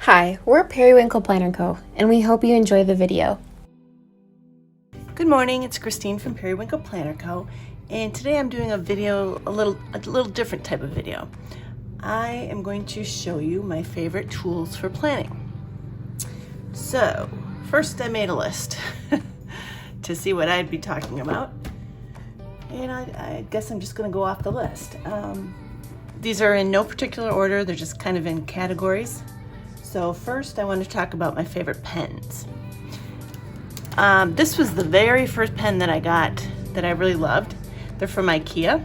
Hi, we're Periwinkle Planner Co., and we hope you enjoy the video. Good morning, it's Christine from Periwinkle Planner Co. And today I'm doing a video, a little different type of video. I am going to show you my favorite tools for planning. So, first I made a list to see what I'd be talking about. And I guess I'm just gonna go off the list. These are in no particular order, they're just kind of in categories. So first I want to talk about my favorite pens. This was the very first pen that I got that I really loved. They're from IKEA.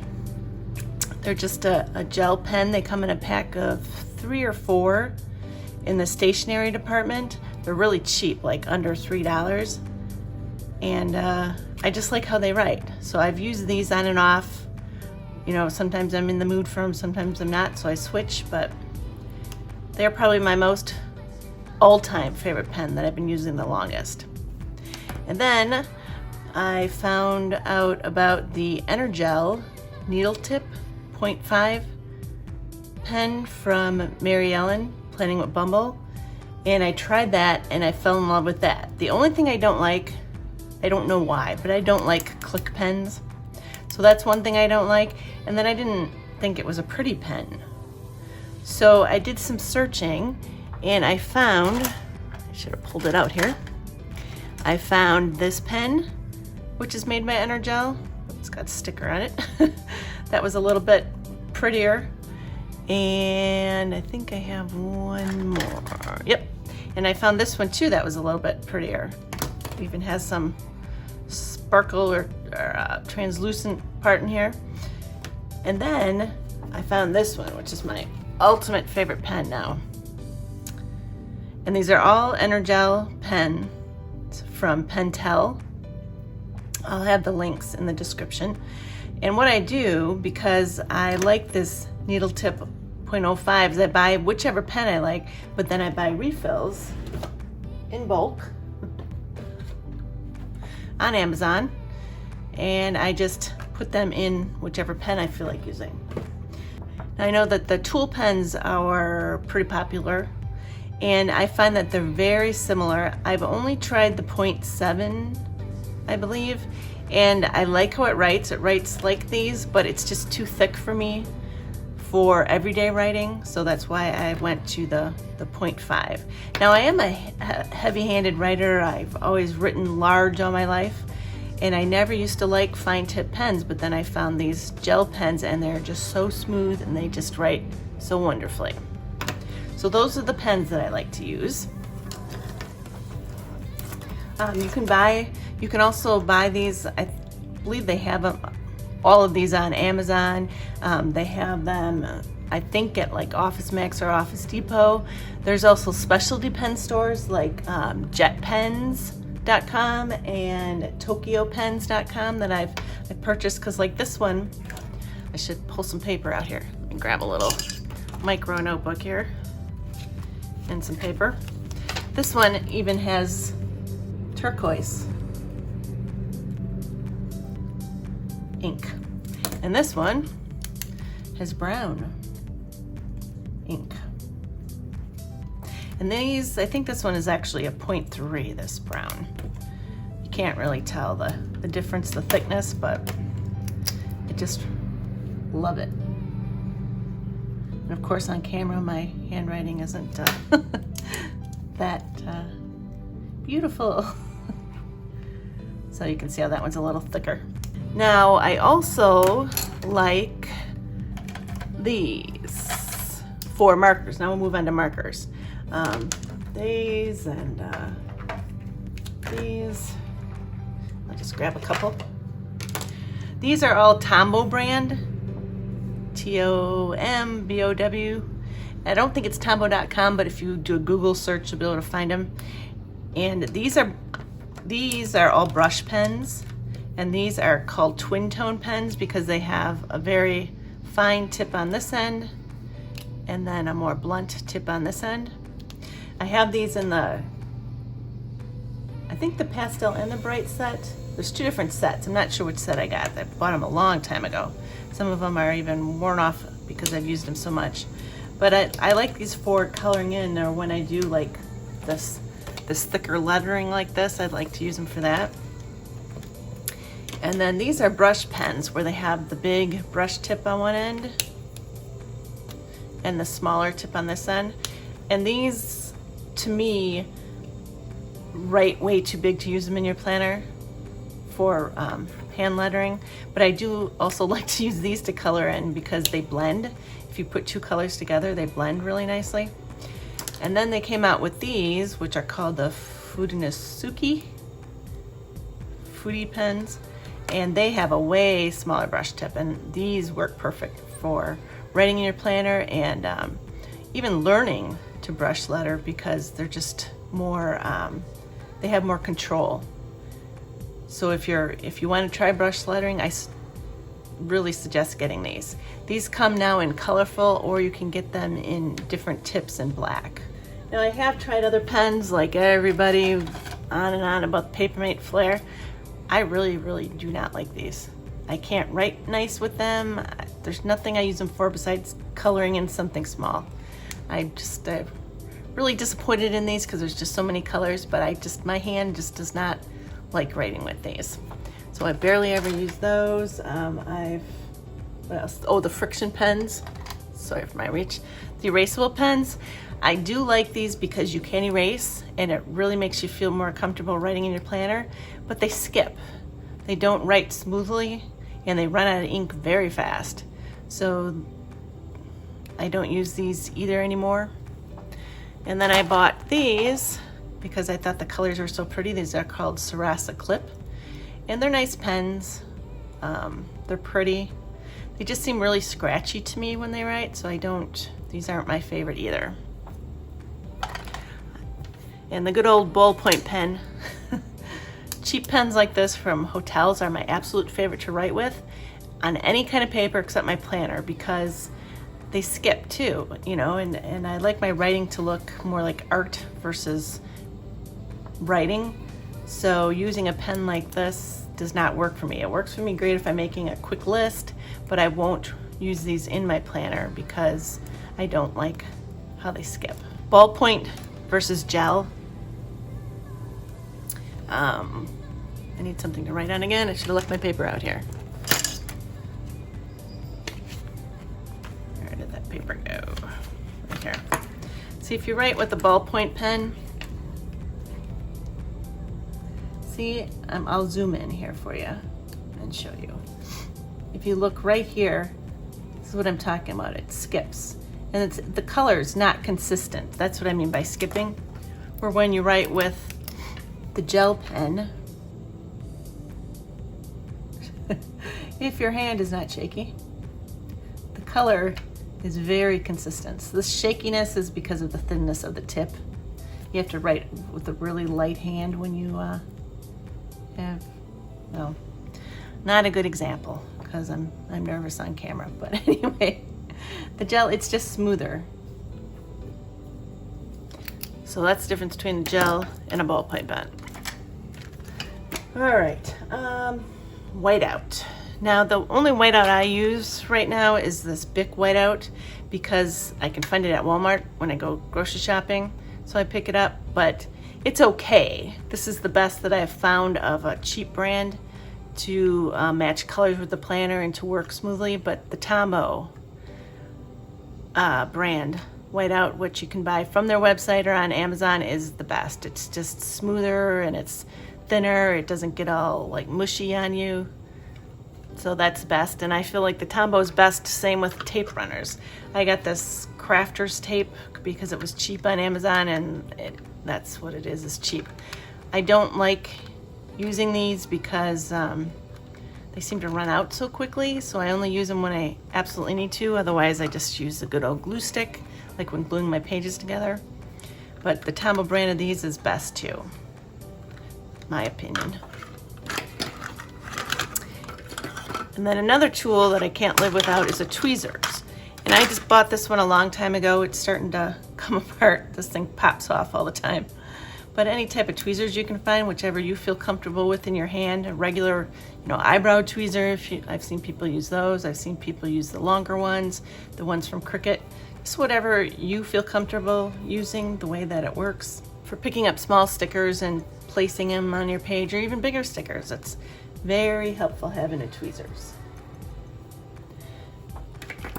They're just a gel pen. They come in a pack of 3 or 4 in the stationery department. They're really cheap, like under $3. And I just like how they write. So I've used these on and off. You know, sometimes I'm in the mood for them, sometimes I'm not, so I switch, but they're probably my most all-time favorite pen that I've been using the longest. And then I found out about the Energel needle tip 0.5 pen from Mary Ellen, Planning with Bumble. And I tried that and I fell in love with that. The only thing I don't like, I don't know why, but I don't like click pens. So that's one thing I don't like. And then I didn't think it was a pretty pen. So I did some searching and I found, I should have pulled it out here. I found this pen, which is made by Energel. It's got a sticker on it. That was a little bit prettier. And I think I have one more. Yep. And I found this one too that was a little bit prettier. It even has some sparkle or translucent part in here. And then I found this one, which is my ultimate favorite pen now. And these are all Energel pens from Pentel. I'll have the links in the description. And what I do, because I like this needle tip 0.05, is I buy whichever pen I like, but then I buy refills in bulk on Amazon, and I just put them in whichever pen I feel like using. I know that the tool pens are pretty popular, and I find that they're very similar. I've only tried the 0.7, I believe, and I like how it writes. It writes like these, but it's just too thick for me for everyday writing, so that's why I went to the 0.5. Now I am a heavy-handed writer. I've always written large all my life, and I never used to like fine tip pens, but then I found these gel pens and they're just so smooth and they just write so wonderfully. So those are the pens that I like to use. You can also buy these, I believe they have them, all of these on Amazon. They have them, I think, at like Office Max or Office Depot. There's also specialty pen stores like jetpens.com and tokyopens.com that I've purchased, because like this one, I should pull some paper out here and grab a little micro notebook here and some paper. This one even has turquoise ink, and this one has brown ink. And these, I think this one is actually a 0.3, this brown. You can't really tell the difference, the thickness, but I just love it. And of course on camera my handwriting isn't that beautiful. So you can see how that one's a little thicker. Now I also like these for markers. Now we'll move on to markers. These and these. I'll just grab a couple. These are all Tombow brand. Tombow. I don't think it's tombow.com, but if you do a Google search, you'll be able to find them. And these are all brush pens, and these are called twin tone pens because they have a very fine tip on this end and then a more blunt tip on this end. I have these in the, I think the pastel and the bright set. There's 2 different sets. I'm not sure which set I got. I bought them a long time ago. Some of them are even worn off because I've used them so much. But I like these for coloring in, or when I do like this thicker lettering like this, I'd like to use them for that. And then these are brush pens where they have the big brush tip on one end and the smaller tip on this end. And these, to me, write way too big to use them in your planner for hand lettering. But I do also like to use these to color in because they blend. If you put two colors together, they blend really nicely. And then they came out with these, which are called the Foodie pens. And they have a way smaller brush tip, and these work perfect for writing in your planner and even learning to brush letter because they're just more, they have more control. So if you want to try brush lettering, I really suggest getting these. These come now in colorful, or you can get them in different tips in black. Now I have tried other pens, like everybody on and on about the Papermate Flare. I really do not like these. I can't write nice with them. There's nothing I use them for besides coloring in something small. I'm really disappointed in these because there's just so many colors, but my hand just does not like writing with these. So I barely ever use those. What else? Oh, the friction pens. Sorry for my reach. The erasable pens. I do like these because you can erase and it really makes you feel more comfortable writing in your planner, but they skip. They don't write smoothly and they run out of ink very fast. So I don't use these either anymore. And then I bought these because I thought the colors were so pretty. These are called Sarasa Clip, and they're nice pens. They're pretty. They just seem really scratchy to me when they write, so these aren't my favorite either. And the good old ballpoint pen. Cheap pens like this from hotels are my absolute favorite to write with on any kind of paper except my planner because they skip too, and I like my writing to look more like art versus writing. So using a pen like this does not work for me. It works for me great if I'm making a quick list, but I won't use these in my planner because I don't like how they skip. Ballpoint versus gel. I need something to write on again. I should have left my paper out here. Where did that paper go? Right here. See, if you write with a ballpoint pen, see, I'll zoom in here for you and show you. If you look right here, this is what I'm talking about. It skips. And the color is not consistent. That's what I mean by skipping. Or when you write with the gel pen, if your hand is not shaky, the color is very consistent. So this shakiness is because of the thinness of the tip. You have to write with a really light hand when you well, not a good example because I'm nervous on camera, but anyway, the gel, it's just smoother. So that's the difference between a gel and a ballpoint pen. All right, whiteout. Now the only whiteout I use right now is this Bic whiteout because I can find it at Walmart when I go grocery shopping, so I pick it up, but it's okay. This is the best that I have found of a cheap brand to match colors with the planner and to work smoothly, but the Tombow brand whiteout, which you can buy from their website or on Amazon, is the best. It's just smoother and it's thinner. It doesn't get all like mushy on you. So that's best. And I feel like the Tombow is best, same with tape runners. I got this Crafters tape because it was cheap on Amazon, and that's what it is cheap. I don't like using these because they seem to run out so quickly, so I only use them when I absolutely need to. Otherwise, I just use the good old glue stick, like when gluing my pages together. But the Tombow brand of these is best too, my opinion. And then another tool that I can't live without is a tweezers. And I just bought this one a long time ago. It's starting to come apart. This thing pops off all the time. But any type of tweezers you can find, whichever you feel comfortable with in your hand, a regular, eyebrow tweezer. I've seen people use those. I've seen people use the longer ones, the ones from Cricut. Just whatever you feel comfortable using, the way that it works. For picking up small stickers and placing them on your page, or even bigger stickers, it's very helpful having a tweezers.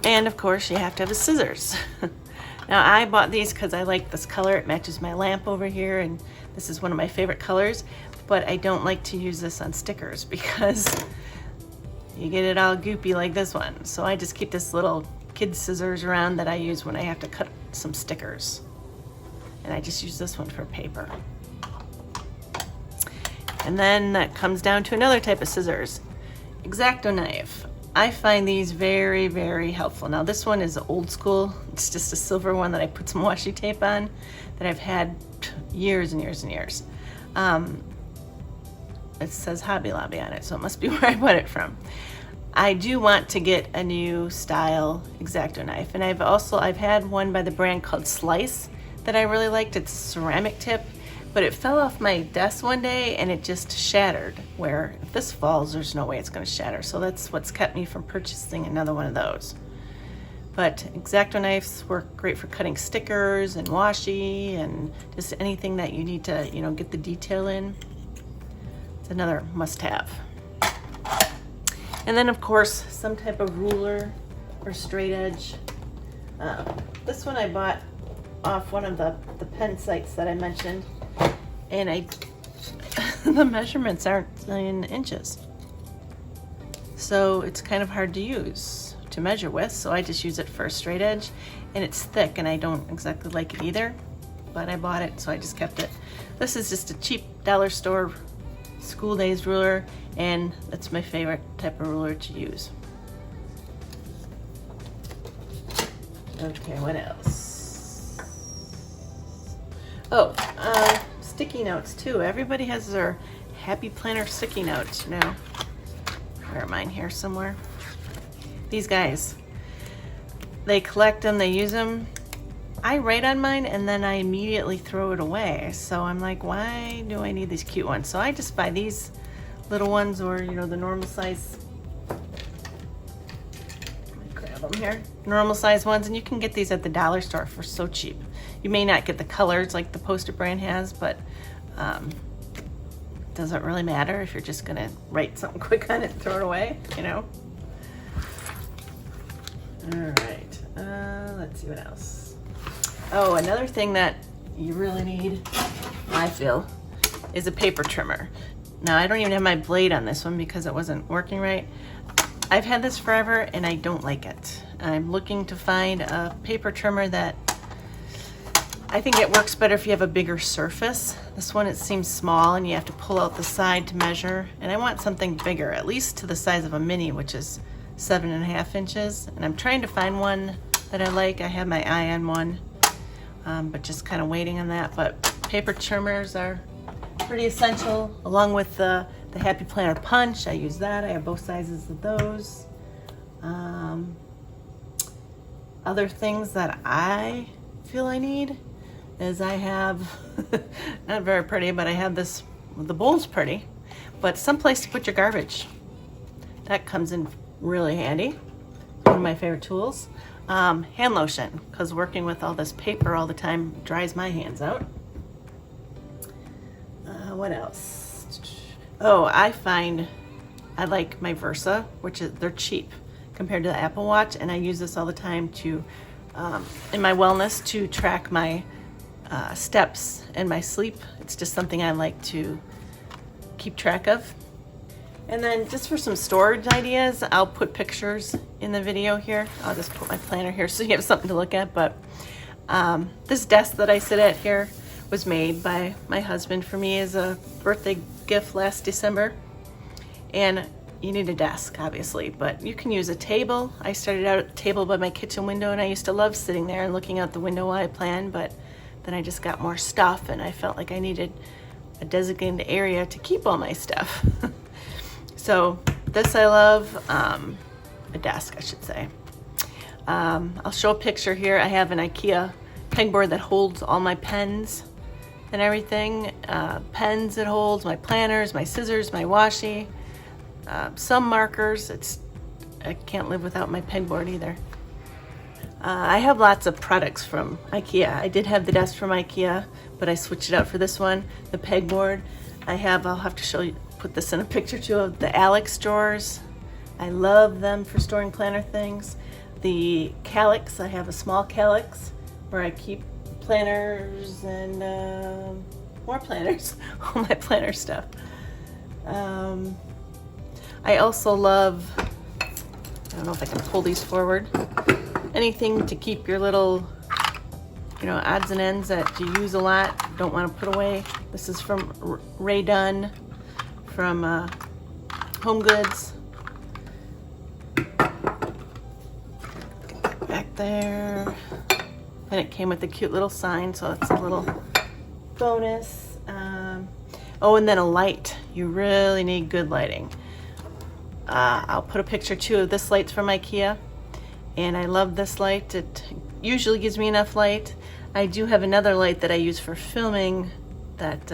And of course you have to have a scissors. Now I bought these because I like this color. It matches my lamp over here, and this is one of my favorite colors, but I don't like to use this on stickers because you get it all goopy like this one. So I just keep this little kid scissors around that I use when I have to cut some stickers. And I just use this one for paper. And then that comes down to another type of scissors, X-Acto knife. I find these very, very helpful. Now this one is old school. It's just a silver one that I put some washi tape on that I've had years and years and years. It says Hobby Lobby on it, so it must be where I bought it from. I do want to get a new style X-Acto knife, and I've had one by the brand called Slice that I really liked. It's ceramic tip, but it fell off my desk one day and it just shattered, where if this falls, there's no way it's going to shatter. So that's what's kept me from purchasing another one of those. But X-Acto knives work great for cutting stickers and washi and just anything that you need to, get the detail in. It's another must-have. And then of course, some type of ruler or straight edge. This one I bought off one of the pen sites that I mentioned, and the measurements aren't in inches, so it's kind of hard to use to measure with, so I just use it for a straight edge, and it's thick and I don't exactly like it either, but I bought it, so I just kept it. This is just a cheap dollar store school days ruler, and that's my favorite type of ruler to use. Okay, what else? Oh, sticky notes too. Everybody has their Happy Planner sticky notes now. Where are mine? Here somewhere. These guys, they collect them, they use them. I write on mine and then I immediately throw it away. So I'm like, why do I need these cute ones? So I just buy these little ones, or the normal size. Let me grab them here. Normal size ones, and you can get these at the dollar store for so cheap. You may not get the colors like the Post-it brand has, but it doesn't really matter if you're just gonna write something quick on it and throw it away, All right, let's see what else. Oh, another thing that you really need, I feel, is a paper trimmer. Now, I don't even have my blade on this one because it wasn't working right. I've had this forever and I don't like it. I'm looking to find a paper trimmer that I think it works better if you have a bigger surface. This one, it seems small and you have to pull out the side to measure. And I want something bigger, at least to the size of a mini, which is 7.5 inches. And I'm trying to find one that I like. I have my eye on one, but just kind of waiting on that. But paper trimmers are pretty essential, along with the Happy Planner punch. I use that. I have both sizes of those. Other things that I feel I need is I have, not very pretty, but I have this, the bowl's pretty, but someplace to put your garbage. That comes in really handy. One of my favorite tools. Hand lotion, because working with all this paper all the time dries my hands out. What else? Oh, I like my Versa, which is, they're cheap compared to the Apple Watch, and I use this all the time to, in my wellness, to track my steps and my sleep. It's just something I like to keep track of. And then just for some storage ideas, I'll put pictures in the video here. I'll just put my planner here so you have something to look at. But this desk that I sit at here was made by my husband for me as a birthday gift last December. And you need a desk, obviously, but you can use a table. I started out at the table by my kitchen window, and I used to love sitting there and looking out the window while I planned, but then I just got more stuff and I felt like I needed a designated area to keep all my stuff. So this I love, a desk, I should say. I'll show a picture here. I have an IKEA pegboard that holds all my pens and everything. Pens it holds, my planners, my scissors, my washi, some markers. I can't live without my pegboard either. I have lots of products from IKEA. I did have the desk from IKEA, but I switched it out for this one. The pegboard. I'll have to show you, put this in a picture too, of the Alex drawers. I love them for storing planner things. The calyx, I have a small calyx where I keep planners and more planners, all my planner stuff. I also love, I don't know if I can pull these forward, anything to keep your little, odds and ends that you use a lot, don't want to put away. This is from Ray Dunn from Home Goods. Back there. And it came with a cute little sign, so it's a little bonus. Oh, and then a light. You really need good lighting. I'll put a picture too of this light's from IKEA. And I love this light. It usually gives me enough light. I do have another light that I use for filming that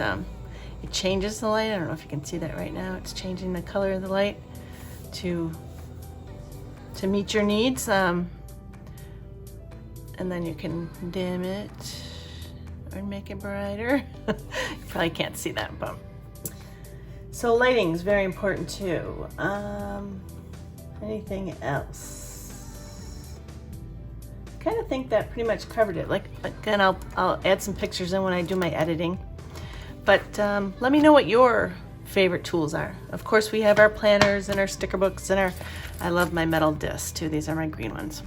it changes the light. I don't know if you can see that right now. It's changing the color of the light to meet your needs. And then you can dim it or make it brighter. You probably can't see that, but so lighting is very important too. Anything else? I kind of think that pretty much covered it. Like, again, I'll add some pictures in when I do my editing. But let me know what your favorite tools are. Of course, we have our planners and our sticker books and I love my metal discs too. These are my green ones.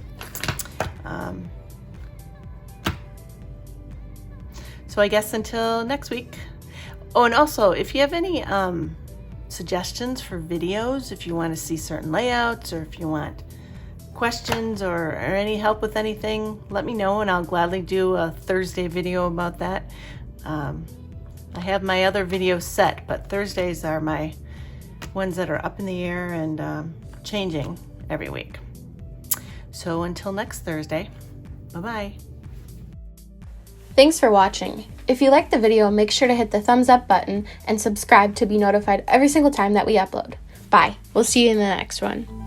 So I guess until next week. Oh, and also, if you have any suggestions for videos, if you want to see certain layouts or if you want questions or any help with anything, let me know and I'll gladly do a Thursday video about that. I have my other videos set, but Thursdays are my ones that are up in the air and changing every week. So until next Thursday, bye-bye. Thanks for watching. If you liked the video, make sure to hit the thumbs up button and subscribe to be notified every single time that we upload. Bye. We'll see you in the next one.